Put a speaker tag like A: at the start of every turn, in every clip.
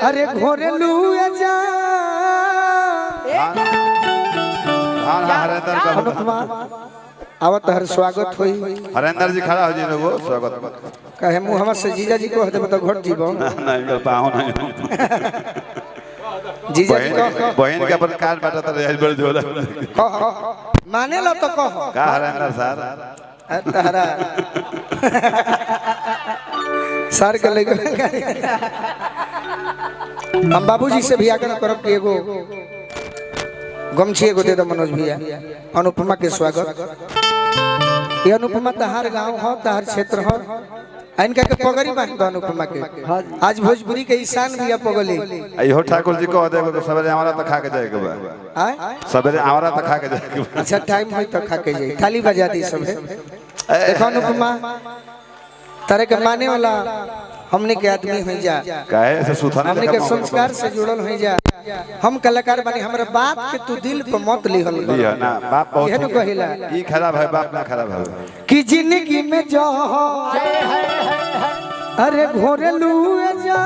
A: अरे घोरेलू जा आवत हर स्वागत होई।
B: हरेंद्र जी खड़ा हो जी वो स्वागत
A: कहे मुंह हमर से जीजा जी को हदे तो घट जीवो
B: नहीं पाऊ नहीं
A: जीजा जी को
B: बहन के अपन कान बाटा तो रेज बड़ जोला
A: माने लो तो कहो
B: का हरेंद्र सर
A: तारा सर के ले हम बाबूजी से भी आग्रह करब कि एगो गमछी एगो दे दो मनोज भैया। अनुपमा के स्वागत। ये अनुपमा तहार गांव हो तहार क्षेत्र हो इनका के पगड़ी बांध दो अनुपमा के। आज भोजपुरी के ईशान भैया पगली
B: इहो ठाकुर जी को दे को सवेरे हमरा त खा के जाए के बा सवेरे हमरा त खा के जाए के।
A: अच्छा टाइम होई तो खा के जाई थाली बजा दी सब। देखो अनुपमा तारे के माने वाला हमने के आदमी हो जा
B: काहे से सुथाने
A: हमने के संस्कार से जुड़ल हो जा। हम कलाकार बनी हमरा बात के तू दिल पे मत लिहल
B: लिया ना बाप बहुत
A: यह न कहिला
B: ई खराब है बाप ना खराब है
A: कि जिंदगी में जो अरे घोरेलू जा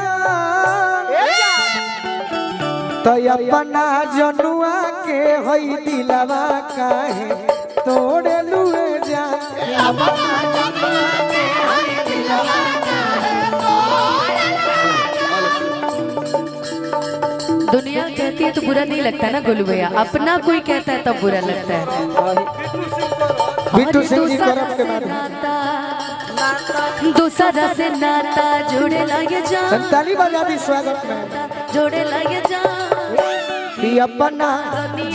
A: तो अपना जनुआ के होई दिलवा काहे तोड़ेलू जा अपना जनुआ के होई दिलवा
C: दुनिया कहती है तो बुरा नहीं लगता ना गोलू भैया, अपना कोई कहता है तब बुरा लगता है।
A: बिट्टू सिंह जी करम के माध्यम
C: दूसरा से नाता जोड़े लगे जा
A: संताली बजा दी स्वागत में
C: जोड़े लगे जा
A: कि अपना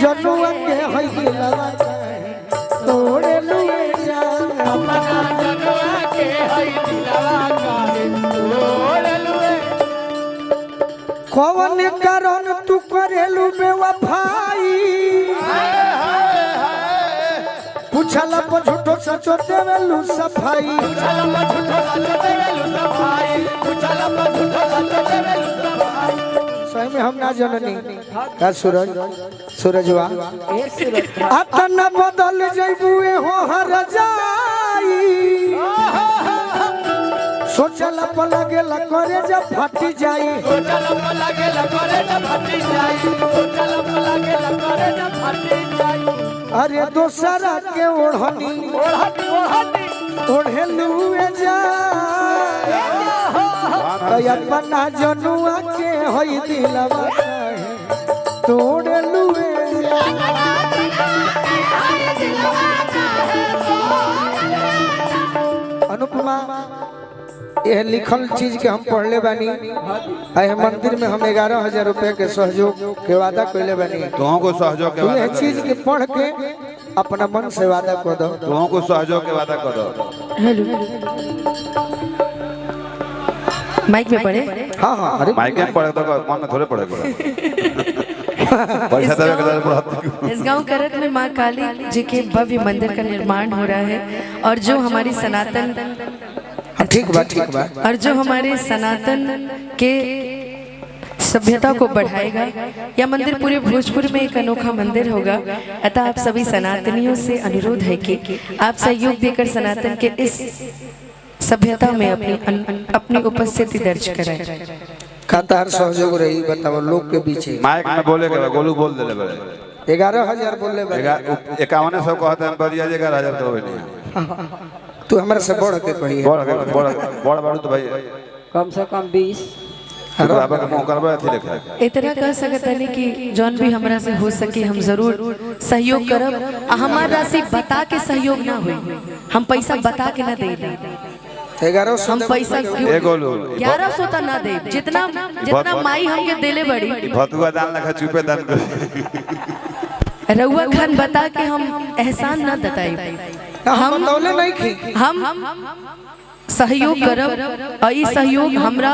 A: जनुआ के होई दिलवा तोड़े लुए जा अपना जनुआ के होई दिलवा तोड़े लुए। कौन कारण तू करेलू बेवफाई पूछला पर झूठो सचो देवेलू सफाई पूछला पर झूठो सचो देवेलू सफाई पूछला पर झूठो सचो देवेलू सफाई। सही में हम ना जननी का सूरज सूरजवा ए सूरज अतना बदल जइबुए हो हर जाई सोचला पर लगेला करे जब फटी जाई सोचला पर लगेला करे जब फटी जाई सोचला पर लगेला करे जब फटी जाई। अरे दोसरा के ओढ़नी ओढ़ेलू जा तो अपना जनुआ के होई दिलवा काहे तोड़ेलू जा अनुपमा यह लिखल चीज के हम पढ़ले बानी है मंदिर में हम 11,000 रुपए के सहयोग के वादा कइले बानी।
B: तुहों को सहयोग के वादा
A: यह चीज के पढ़ के अपना मन से वादा कर दो
B: तुहों को सहयोग के वादा कर दो।
C: हेलो माइक में पढ़े
A: हाँ हाँ अरे
B: माइक में पढ़े तो मन में थोड़े पढ़े पैसा देवे के दर पढ़त।
C: इस गांव करत में माँ काली जी के भव्य मंदिर का निर्माण हो रहा है और जो हमारी सनातन
A: ठीक बा
C: और जो हमारे सनातन के सभ्यता को बढ़ाएगा। यह मंदिर पूरे भोजपुर में एक अनोखा मंदिर होगा। अतः आप सभी सनातनियों से अनुरोध है कि आप सहयोग देकर सनातन के इस सभ्यता में अपनी उपस्थिति दर्ज कराएं।
A: खातार सहयोग रही बताओ लोग के बीच
B: माइक में बोले के गोलू बोल देले बड़े
A: 11,000 बोले
B: 5100 कहते हैं बढ़िया 11,000 तो नहीं
A: तू हमरा से बढ़ के कही
B: बड़ बड़ तो भाई
D: कम से कम 20
B: बाबा का मुंह करबा थी लिखा
C: इतना कह सकते हैं कि जौन भी हमरा से हो सके हम जरूर सहयोग करब। हमार राशि बता के सहयोग ना हुई, हम पैसा बता के ना दे
A: 1100
C: हम पैसा 1100 तो ना दे जितना माई हमके देले बड़ी
B: भतुआ दान लखा चुपे दान कर
C: रउआ खान बता के हम एहसान ना बताई
A: हम दौले नहीं की
C: हम सहयोग करब और ये सहयोग हमरा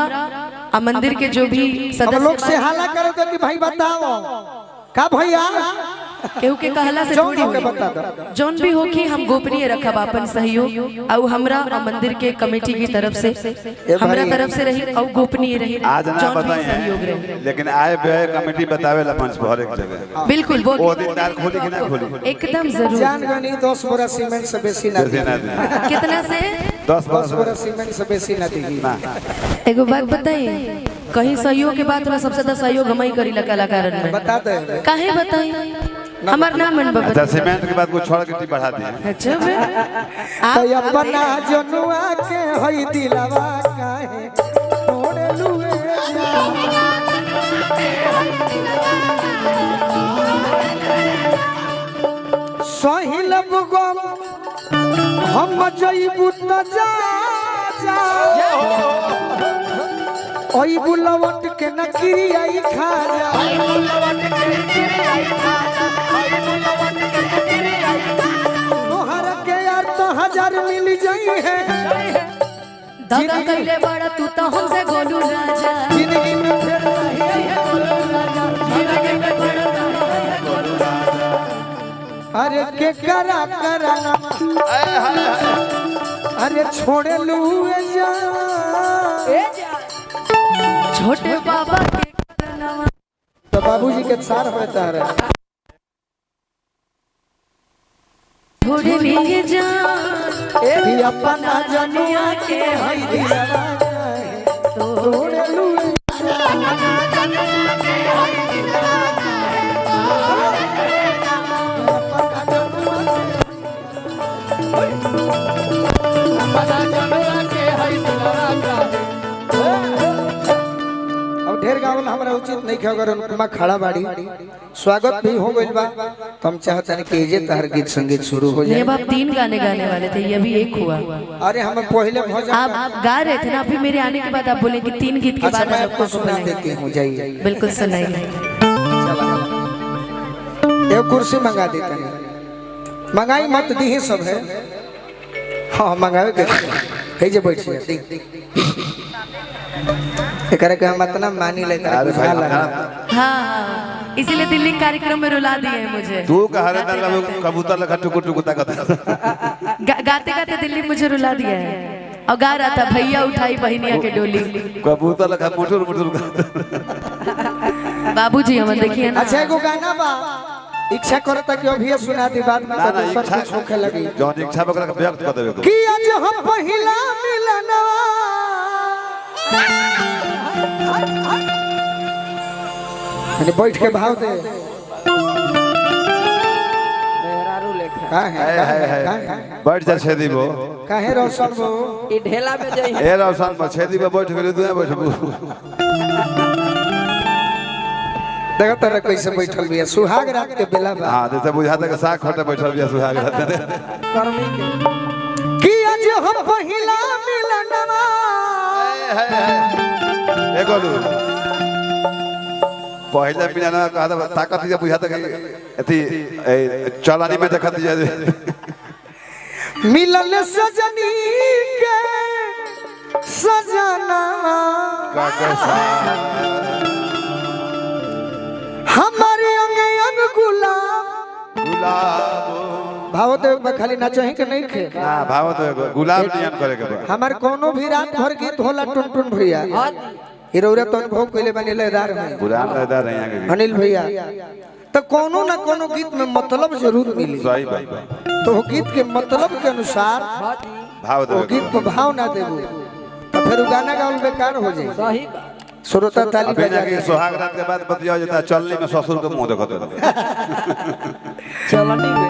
C: मंदिर के जो भी सदस्य
A: लोग से हाला करे तो कि भाई बताओ का भैया
C: केहू के कहला से थोड़ी जौन भी हो कि हम गोपनीय रखब अपन सहयोग और हमरा मंदिर के कमेटी की तरफ से हमरा तरफ से रही और गोपनीय रही
B: आज ना बताएं लेकिन आए बे कमेटी बतावे ला मंच पर एक जगह
C: बिल्कुल
B: वो दिनदार खोली कि ना खोली
C: एकदम जरूर
A: जान गनी 10 बोरा सीमेंट से बेसी ना
C: कितना से
B: 10
A: बोरा सीमेंट से बेसी ना दी
C: एगो बात बताइए कहीं सहयोग के बात में सबसे ज्यादा सहयोग हम ही करीला कलाकारन में।
A: बता दे
C: काहे बताई हमार नाम मन बाबा।
B: अच्छा सीमेंट के बाद कुछ छोड़ गिट्टी बढ़ा दिए।
C: अच्छा बे
A: तो अपना जनुआ के हई दिलवा काहे तोड़े लुए सहिल बुगम हम जइबू त जा जा ओई बुलवट के नकरी आई खा जा तोहर के यार तो 1000 मिल जाई है
C: दगा कइले बड़ा तू तो हमसे गोलू राजा।
A: जिंदगी में फिर रही है गोलू राजा
C: जिंदगी में बड़ा तू हमसे गोलू राजा।
A: अरे के करा अरे छोड़े लुए जा
C: छोटे बाबा के करनवा
A: तो बाबूजी के सार होता है
C: थोड़े लिए जा
A: ये अपना जनुआ के हई दिलवा छोड़े लुए अब ढेर गावल हमरा उचित नहीं खे अगर अनुपमा खड़ा बाड़ी स्वागत भी हो गइल बा तो हम चाहते हैं कि ये तहर गीत संगीत शुरू हो
C: ये
A: जाए।
C: अब आप 3 गाने गाने वाले थे, ये भी एक हुआ।
A: अरे हम पहले भजन
C: आप गा रहे थे ना, अभी मेरे आने के बाद आप बोले कि 3 गीत के
A: अच्छा
C: बाद
A: मैं
C: आप
A: आपको सुना देती हूँ जाइए।
C: बिल्कुल सुनाइए।
A: एक कुर्सी मंगा देते हैं, मंगाई मत दी ही सब है। हाँ मंगावे के है जे बैठिए दी एकरा के हम इतना मानी ले
B: अरे भाई
C: हाँ इसीलिए दिल्ली कार्यक्रम में रुला दिए हैं मुझे।
B: तू कहा रे तल्ला कबूतर लगा टुकु टुकु ताकत।
C: गाते गाते दिल्ली मुझे रुला दिया है और गा रहा था भैया उठाई बहनिया के डोली।
B: कबूतर लगा मुटुर मुटुर।
C: बाबूजी हम देखिए ना।
A: अच्छा एगो गाना बा इच्छा करता कि अभी सुना दी बाद में
B: ना
A: तो
B: ना
A: सब
B: इच्छा
A: कुछ होखे लगी
B: जौन इच्छा बकरा के व्यक्त कर देबे को।
A: कि आज हम पहिला मिलनवा मैंने बैठ के भाव दे
D: मेहरारू लेखा
A: का है
B: है बैठ जा छेदी बो।
A: काहे रोशन बो
D: ई ढेला में जाई
B: ए रौशन में छेदी पे बैठ गेली तू बैठबू।
A: देखा तारा कैसे बैठल बिया सुहाग रात के बेला बा
B: हां जैसे बुझाता के साग खटे बैठल बिया सुहाग रहते थे।
D: कर्मी के
A: कि आज हम पहिला मिलनवा
B: ए गोलू पहले बिना ना कहा था ताकत ही बुझाता के अथी चलानी में देखत जे
A: मिलल सजनी के सजना
B: का कैसा
A: हमारे अंग अंग गुलाब
B: गुलाब
A: भाव देव में खाली नाचो ही के नहीं खे
B: ना भाव तो गुलाब नियन करे के बा।
A: हमार कोनो भी रात भर गीत होला टुन टुन भैया हीरोरा तो अनुभव कइले बनी लेदार है
B: गुलाब लेदार रहे आगे
A: अनिल भैया तो कोनो ना कोनो गीत में मतलब जरूर मिली
B: सही भाई
A: तो वो गीत के मतलब के अनुसार
B: भाव
A: वो
B: दे
A: गीत को भाव ना देबू तो फिर वो गाना गावल बेकार हो जाए
D: सही
A: श्रोता ताली
B: अबे
A: बजा
B: जाके
A: के
B: सुहाग रात के बाद बतिया जाता चलने में ससुर के मुंह देखत
D: चलनी में